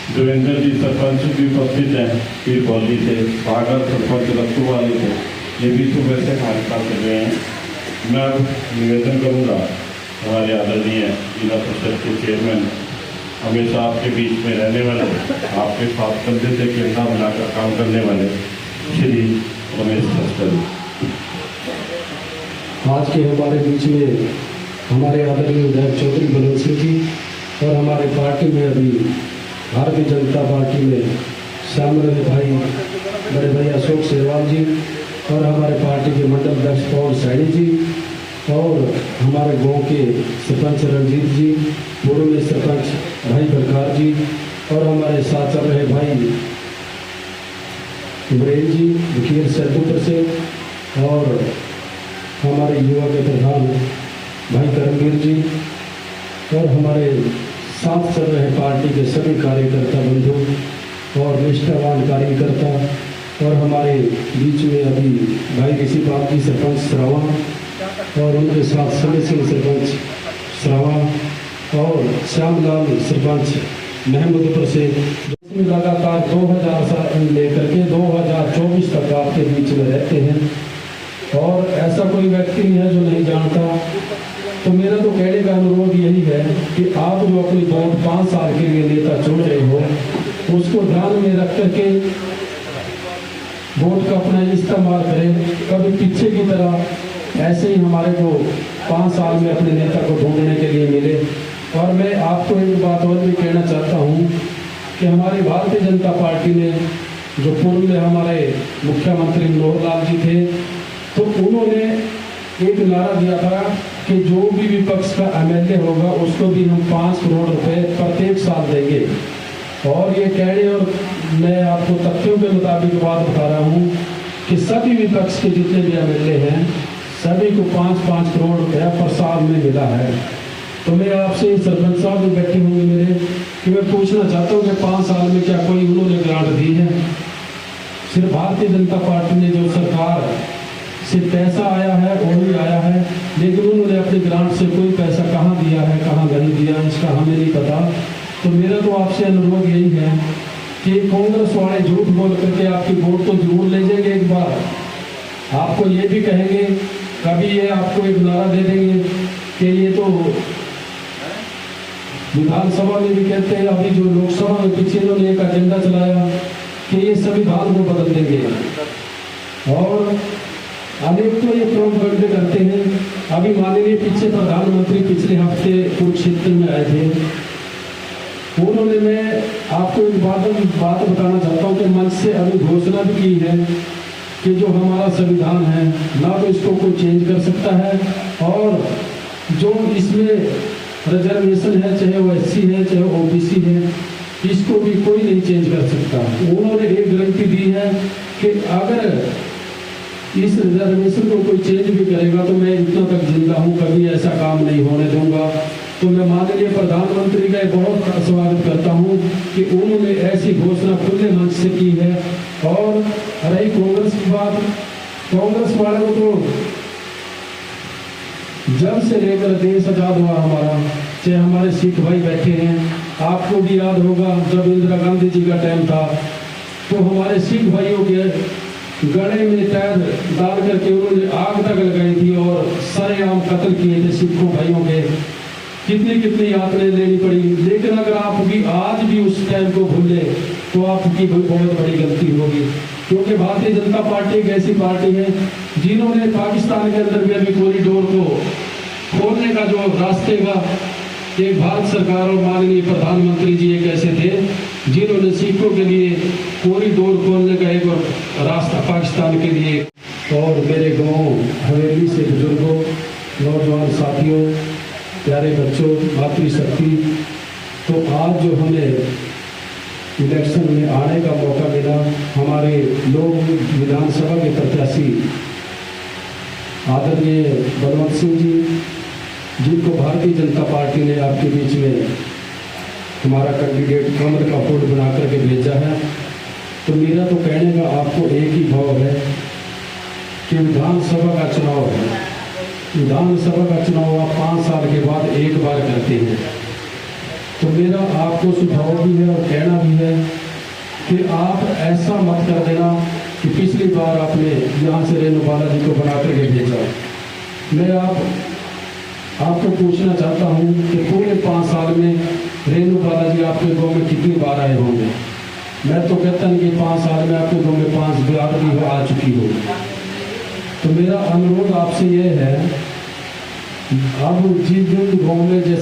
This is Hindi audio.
देवेंद्र जी सरपंच भी उपस्थित हैं पीर बौली से, सागर सरपंच रत्तू वाले से, ये भी सुबह से हमारे साथ चल रहे हैं। मैं अब निवेदन करूँगा हमारे आदरणीय जिला परिषद के चेयरमैन, हमेशा आपके बीच में रहने वाले, आपके साथ कंधे से कंधा मिलाकर काम करने वाले श्री रमेश खस्टर। आज के हमारे बीच में हमारे आदरणीय विधायक चौधरी बलवंत सिंह जी और हमारे पार्टी में अभी भारतीय जनता पार्टी में शामिल रहे भाई बड़े भाई अशोक सेरवाल जी और हमारे पार्टी के मंडल अध्यक्ष पवन सैनी जी और हमारे गांव के सरपंच रंजीत जी, पूर्व में सरपंच भाई बलकार जी और हमारे साथ चल रहे भाई इब्राहिम जी वकील सैदपुर से और हमारे युवा के प्रधान भाई करमवीर जी और हमारे साथ चल रहे पार्टी के सभी कार्यकर्ता बंधु और निष्ठावान कार्यकर्ता और हमारे बीच में अभी भाई ऋषि बाग जी सरपंच सरावा और उनके साथ समय सिंह सरपंच सरावा और श्यामलाल सरपंच महमूदपुर से लगातार 2000 से लेकर के 2024 तक आपके बीच में रहते हैं और ऐसा कोई व्यक्ति नहीं है जो नहीं जानता। तो मेरा तो कहने का अनुरोध यही है कि आप जो अपनी वोट 5 साल के लिए नेता चुन रहे हो उसको ध्यान में रख करके वोट का अपना इस्तेमाल करें। कभी पीछे की तरह ऐसे ही हमारे को 5 साल में अपने नेता को ढूंढने के लिए मिले। और मैं आपको एक बात और भी कहना चाहता हूँ कि हमारी भारतीय जनता पार्टी ने जो पूर्व में हमारे मुख्यमंत्री मनोहर लाल जी थे, तो उन्होंने एक नारा दिया था कि जो भी विपक्ष का एमएलए होगा उसको भी हम 5 करोड़ रुपए प्रत्येक साल देंगे। और ये कहने और मैं आपको तथ्यों के मुताबिक बात बता रहा हूँ कि सभी विपक्ष के जितने भी एमएलए हैं सभी को 5-5 करोड़ रुपया पर साल में मिला है। तो मैं आपसे सरपंच साहब जो बैठे होंगे मेरे कि मैं पूछना चाहता हूँ कि 5 साल में क्या कोई उन्होंने ग्रांट दी है? सिर्फ भारतीय जनता पार्टी ने जो सरकार से पैसा आया है वही आया है, लेकिन उन्होंने अपने ग्रांट से कोई पैसा कहाँ दिया है कहाँ नहीं दिया इसका हमें नहीं पता। तो मेरा तो आपसे अनुरोध यही है कि कांग्रेस वाले झूठ बोल करके आपकी वोट तो जरूर ले जाएंगे, एक बार आपको ये भी कहेंगे, कभी ये आपको एक नारा दे देंगे कि ये तो विधानसभा में भी कहते हैं, अभी जो लोकसभा में पीछे इन्होंने एक एजेंडा चलाया कि ये संविधान को बदल देंगे और अनेक तो ये प्रोपगंडे करते हैं। अभी माननीय पीछे प्रधानमंत्री पिछले हफ्ते कुरुक्षेत्र में आए थे, उन्होंने मैं आपको एक बात बताना चाहता हूँ कि मंच से अभी घोषणा भी की है कि जो हमारा संविधान है ना तो इसको कोई चेंज कर सकता है और जो इसमें रिजर्वेशन है चाहे वो एससी है चाहे वो ओबीसी है इसको भी कोई नहीं चेंज कर सकता। उन्होंने एक गारंटी दी है कि अगर इस रिजर्वेशन को कोई चेंज भी करेगा तो मैं इतना तक जिंदा हूँ कभी ऐसा काम नहीं होने दूंगा। तो मैं माननीय प्रधानमंत्री का बहुत स्वागत करता हूँ कि उन्होंने ऐसी घोषणा खुले मंच से की है। और रही कांग्रेस की बात, कांग्रेस वाले को तो जब से लेकर देश आजाद हुआ हमारा, चाहे हमारे सिख भाई बैठे हैं, आपको भी याद होगा जब इंदिरा गांधी जी का टाइम था तो हमारे सिख भाइयों के गले में टायर डाल करके उन्होंने आग तक लगाई थी और सरेआम कत्ल किए थे सिखों भाइयों के, कितनी यातनाएं लेनी पड़ी। लेकिन अगर आप भी आज भी उस टाइम को भूले तो आपकी बहुत बड़ी गलती होगी, क्योंकि भारतीय जनता पार्टी एक ऐसी पार्टी है जिन्होंने पाकिस्तान के अंदर भी अभी कॉरिडोर को खोलने का जो रास्ते का एक भारत सरकार और माननीय प्रधानमंत्री जी एक ऐसे थे जिन्होंने सिखों के लिए कॉरिडोर खोलने का एक रास्ता पाकिस्तान के लिए। और मेरे गांव हवेली से बुजुर्गों, नौजवान साथियों, प्यारे बच्चों, मातृशक्ति, तो आज जो हमें इलेक्शन में आने का मौका मिला, हमारे लोग विधानसभा के प्रत्याशी आदरणीय बलवंत सिंह जी जिनको भारतीय जनता पार्टी ने आपके बीच में हमारा कैंडिडेट कमल का फूल बना करके भेजा है। तो मेरा तो कहने का आपको एक ही भाव है कि विधानसभा का चुनाव है, विधानसभा का चुनाव आप 5 साल के बाद एक बार करते हैं तो मेरा आपको सुझाव भी है और कहना भी है कि आप ऐसा मत कर देना कि पिछली बार आपने यहाँ से रेणु बालाजी को बना करके भेजा। मैं आपको पूछना चाहता हूँ कि पूरे 5 साल में रेणु बालाजी आपके गाँव में कितनी बार आए होंगे? मैं तो कहता नहीं कि 5 साल में आपके गाँव में 5 बार भी आ चुकी हो। तो मेरा अनुरोध आपसे ये है, अब जिस गाँव में जैसे